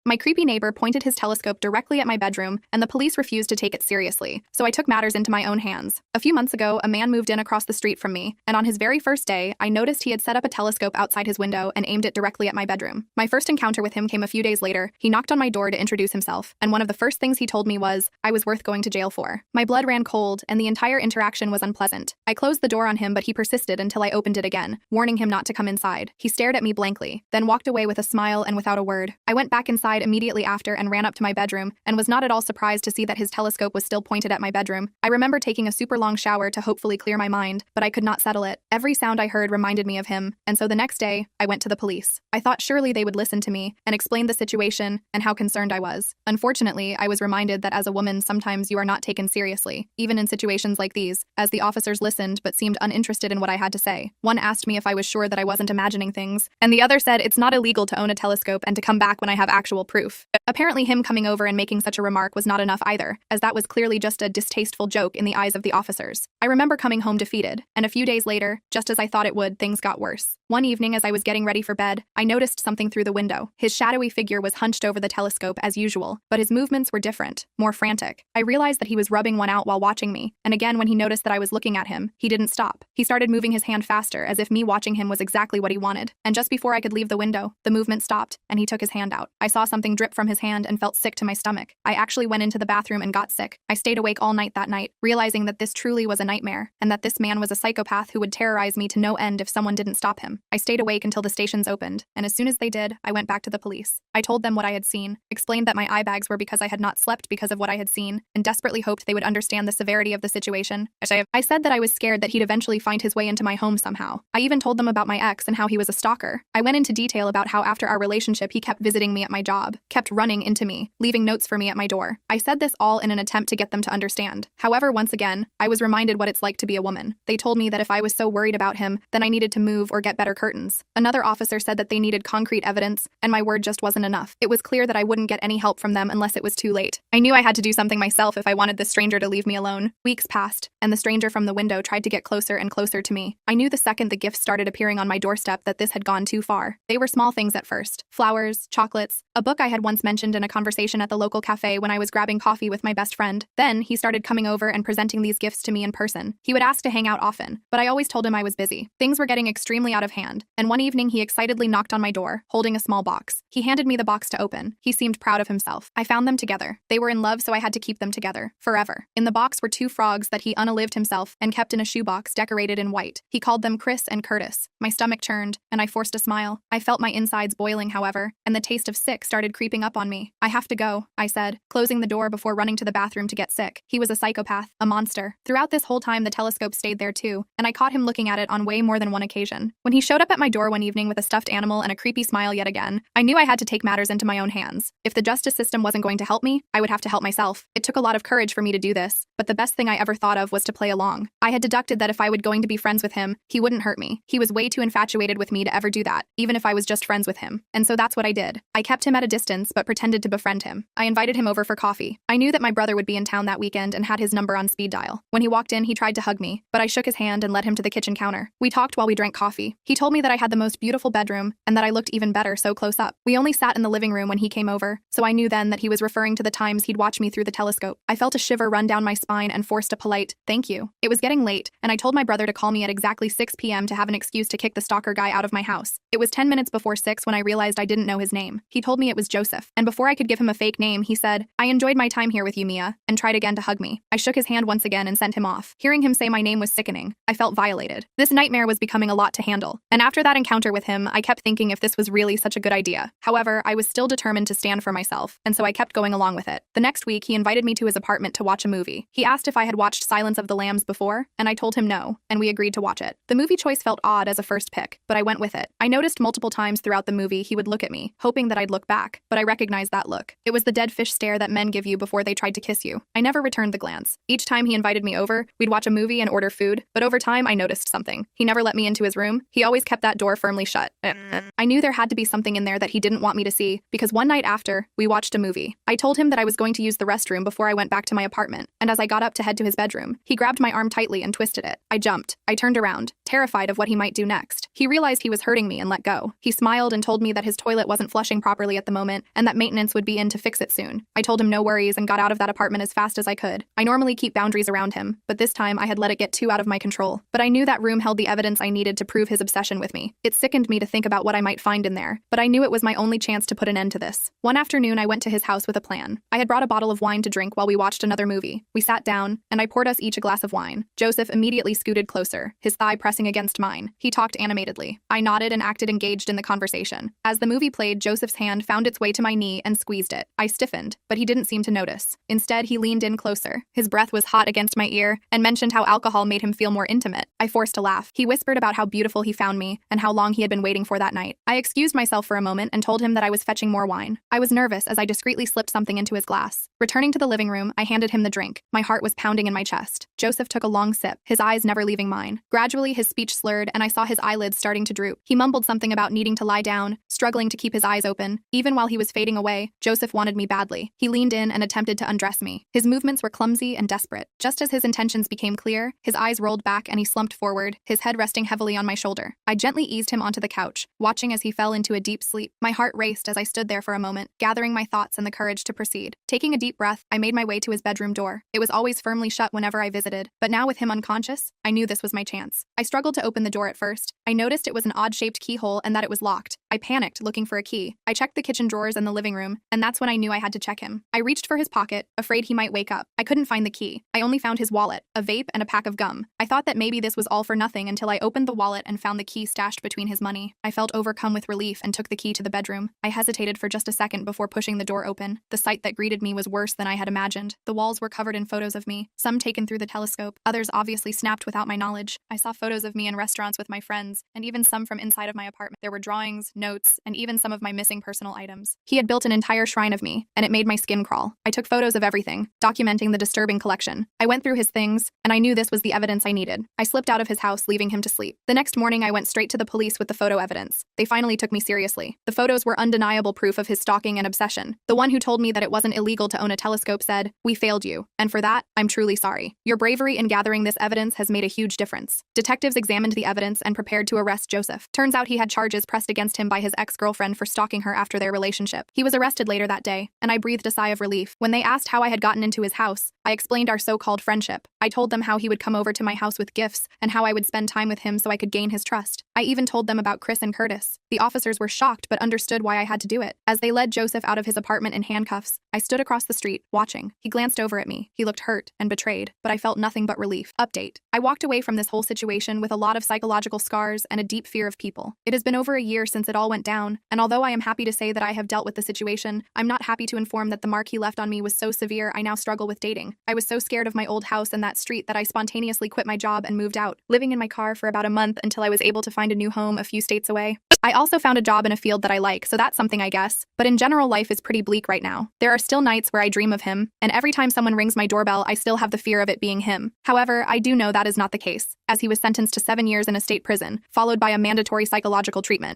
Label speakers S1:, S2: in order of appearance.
S1: My creepy neighbor pointed his telescope directly at my bedroom, and the police refused to take it seriously, so I took matters into my own hands. A few months ago, a man moved in across the street from me, and on his very first day, I noticed he had set up a telescope outside his window and aimed it directly at my bedroom. My first encounter with him came a few days later. He knocked on my door to introduce himself, and one of the first things he told me was, I was worth going to jail for. My blood ran cold, and the entire interaction was unpleasant. I closed the door on him, but he persisted until I opened it again, warning him not to come inside. He stared at me blankly, then walked away with a smile and without a word. I went back inside immediately after and ran up to my bedroom, and was not at all surprised to see that his telescope was still pointed at my bedroom. I remember taking a super long shower to hopefully clear my mind, but I could not settle it. Every sound I heard reminded me of him, and so the next day, I went to the police. I thought surely they would listen to me and explain the situation and how concerned I was. Unfortunately, I was reminded that as a woman, sometimes you are not taken seriously, even in situations like these, as the officers listened but seemed uninterested in what I had to say. One asked me if I was sure that I wasn't imagining things, and the other said it's not illegal to own a telescope and to come back when I have actual proof. Apparently him coming over and making such a remark was not enough either, as that was clearly just a distasteful joke in the eyes of the officers. I remember coming home defeated, and a few days later, just as I thought it would, things got worse. One evening as I was getting ready for bed, I noticed something through the window. His shadowy figure was hunched over the telescope as usual, but his movements were different, more frantic. I realized that he was rubbing one out while watching me, and again when he noticed that I was looking at him, he didn't stop. He started moving his hand faster, as if me watching him was exactly what he wanted. And just before I could leave the window, the movement stopped, and he took his hand out. I saw something drip from his hand and felt sick to my stomach. I actually went into the bathroom and got sick. I stayed awake all night that night, realizing that this truly was a nightmare, and that this man was a psychopath who would terrorize me to no end if someone didn't stop him. I stayed awake until the stations opened, and as soon as they did, I went back to the police. I told them what I had seen, explained that my eye bags were because I had not slept because of what I had seen, and desperately hoped they would understand the severity of the situation. I said that I was scared that he'd eventually find his way into my home somehow. I even told them about my ex and how he was a stalker. I went into detail about how after our relationship he kept visiting me at my job, kept running into me, leaving notes for me at my door. I said this all in an attempt to get them to understand. However, once again, I was reminded what it's like to be a woman. They told me that if I was so worried about him, then I needed to move or get better curtains. Another officer said that they needed concrete evidence, and my word just wasn't enough. It was clear that I wouldn't get any help from them unless it was too late. I knew I had to do something myself if I wanted this stranger to leave me alone. Weeks passed, and the stranger from the window tried to get closer and closer to me. I knew the second the gifts started appearing on my doorstep that this had gone too far. They were small things at first. Flowers, chocolates, a book I had once mentioned in a conversation at the local cafe when I was grabbing coffee with my best friend. Then, he started coming over and presenting these gifts to me in person. He would ask to hang out often, but I always told him I was busy. Things were getting extremely out of hand, and one evening he excitedly knocked on my door, holding a small box. He handed me the box to open. He seemed proud of himself. I found them together. They were in love, so I had to keep them together, forever. In the box were 2 frogs that he unalived himself and kept in a shoebox decorated in white. He called them Chris and Curtis. My stomach churned, and I forced a smile. I felt my insides boiling, however, and the taste of sick started creeping up on me. I have to go, I said, closing the door before running to the bathroom to get sick. He was a psychopath, a monster. Throughout this whole time, the telescope stayed there too, and I caught him looking at it on way more than one occasion. When he showed up at my door one evening with a stuffed animal and a creepy smile yet again, I knew I had to take matters into my own hands. If the justice system wasn't going to help me, I would have to help myself. It took a lot of courage for me to do this, but the best thing I ever thought of was to play along. I had deducted that if I was going to be friends with him, he wouldn't hurt me. He was way too infatuated with me to ever do that, even if I was just friends with him. And so that's what I did. I kept him at a distance but pretended to befriend him. I invited him over for coffee. I knew that my brother would be in town that weekend and had his number on speed dial. When he walked in, he tried to hug me, but I shook his hand and led him to the kitchen counter. We talked while we drank coffee. He told me that I had the most beautiful bedroom and that I looked even better so close up. We only sat in the living room when he came over, so I knew then that he was referring to the times he'd watch me through the telescope. I felt a shiver run down my spine and forced a polite, "Thank you." It was getting late, and I told my brother to call me at exactly 6 p.m. to have an excuse to kick the stalker guy out of my house. It was 10 minutes before 6 when I realized I didn't know his name. He told me it was Joseph, and before I could give him a fake name, he said, "I enjoyed my time here with you, Mia," and tried again to hug me. I shook his hand once again and sent him off. Hearing him say my name was sickening. I felt violated. This nightmare was becoming a lot to handle, and after that encounter with him, I kept thinking if this was really such a good idea. However, I was still determined to stand for myself, and so I kept going along with it. The next week, he invited me to his apartment to watch a movie. He asked if I had watched Silence of the Lambs before, and I told him no, and we agreed to watch it. The movie choice felt odd as a first pick, but I went with it. I noticed multiple times throughout the movie he would look at me, hoping that I'd look back, but I recognized that look. It was the dead fish stare that men give you before they tried to kiss you. I never returned the glance. Each time he invited me over, we'd watch a movie and order food, but over time I noticed something. He never let me into his room. He always kept that door firmly shut. I knew there had to be something in there that he didn't want me to see, because one night after, we watched a movie. I told him that I was going to use the restroom before I went back to my apartment, and as I got up to head to his bedroom, he grabbed my arm tightly and twisted it. I jumped. I turned around, terrified of what he might do next. He realized he was hurting me and let go. He smiled and told me that his toilet wasn't flushing properly at the moment and that maintenance would be in to fix it soon. I told him no worries and got out of that apartment as fast as I could. I normally keep boundaries around him, but this time I had let it get too out of my control. But I knew that room held the evidence I needed to prove his obsession with me. It sickened me to think about what I might find in there, but I knew it was my only chance to put an end to this. One afternoon, I went to his house with a plan. I had brought a bottle of wine to drink while we watched another movie. We sat down, and I poured us each a glass of wine. Joseph immediately scooted closer, his thigh pressing against mine. He talked animatedly. I nodded and acted engaged in the conversation. As the movie played, Joseph's hand found its way to my knee and squeezed it. I stiffened, but he didn't seem to notice. Instead, he leaned in closer. His breath was hot against my ear and mentioned how alcohol made him feel more intimate. I forced a laugh. He whispered about how beautiful he found me and how long he had been waiting for that night. I excused myself for a moment and told him that I was fetching more wine. I was nervous as I discreetly slipped something into his glass. Returning to the living room, I handed him the drink. My heart was pounding in my chest. Joseph took a long sip, his eyes never leaving mine. Gradually, his speech slurred and I saw his eyelids starting to droop. He mumbled something about needing to lie down, struggling to keep his eyes open. Even while he was fading away, Joseph wanted me badly. He leaned in and attempted to undress me. His movements were clumsy and desperate. Just as his intentions became clear, his eyes rolled back and he slumped forward, his head resting heavily on my shoulder. I gently eased him onto the couch, watching as he fell into a deep sleep. My heart raced as I stood there for a moment, gathering my thoughts and the courage to proceed. Taking a deep breath, I made my way to his bedroom door. It was always firmly shut whenever I visited, but now with him unconscious, I knew this was my chance. I struggled to open the door at first. I noticed it was an odd-shaped keyhole and that it was locked. I panicked, looking for a key. I checked the kitchen drawers and the living room, and that's when I knew I had to check him. I reached for his pocket, afraid he might wake up. I couldn't find the key. I only found his wallet, a vape, and a pack of gum. I thought that maybe this was all for nothing until I opened the wallet and found the key stashed between his money. I felt overcome with relief and took the key to the bedroom. I hesitated for just a second before pushing the door open. The sight that greeted me was worse than I had imagined. The walls were covered in photos of me, some taken through the telescope, others obviously snapped without my knowledge. I saw photos of me in restaurants with my friends, and even some from inside of my apartment. There were drawings, notes, and even some of my missing personal items. He had built an entire shrine of me, and it made my skin crawl. I took photos of everything, documenting the disturbing collection. I went through his things, and I knew this was the evidence I needed. I slipped out of his house, leaving him to sleep. The next morning, I went straight to the police with the photo evidence. They finally took me seriously. The photos were undeniable proof of his stalking and obsession. The one who told me that it wasn't illegal to own a telescope said, "We failed you, and for that, I'm truly sorry. Your bravery in gathering this evidence has made a huge difference." Detectives examined the evidence and prepared to arrest Joseph. Turns out he had charges pressed against him by his ex-girlfriend for stalking her after their relationship. He was arrested later that day, and I breathed a sigh of relief. When they asked how I had gotten into his house, I explained our so-called friendship. I told them how he would come over to my house with gifts and how I would spend time with him so I could gain his trust. I even told them about Chris and Curtis. The officers were shocked but understood why I had to do it. As they led Joseph out of his apartment in handcuffs, I stood across the street, watching. He glanced over at me. He looked hurt and betrayed, but I felt nothing but relief. Update. I walked away from this whole situation with a lot of psychological scars and a deep fear of people. It has been over a year since it all went down, and although I am happy to say that I have dealt with the situation, I'm not happy to inform that the mark he left on me was so severe I now struggle with dating. I was so scared of my old house and that street that I spontaneously quit my job and moved out, living in my car for about a month until I was able to find a new home a few states away. I also found a job in a field that I like, so that's something I guess. But in general, life is pretty bleak right now. There are still nights where I dream of him, and every time someone rings my doorbell, I still have the fear of it being him. However, I do know that is not the case, as he was sentenced to 7 years in a state prison, followed by a mandatory psychological treatment.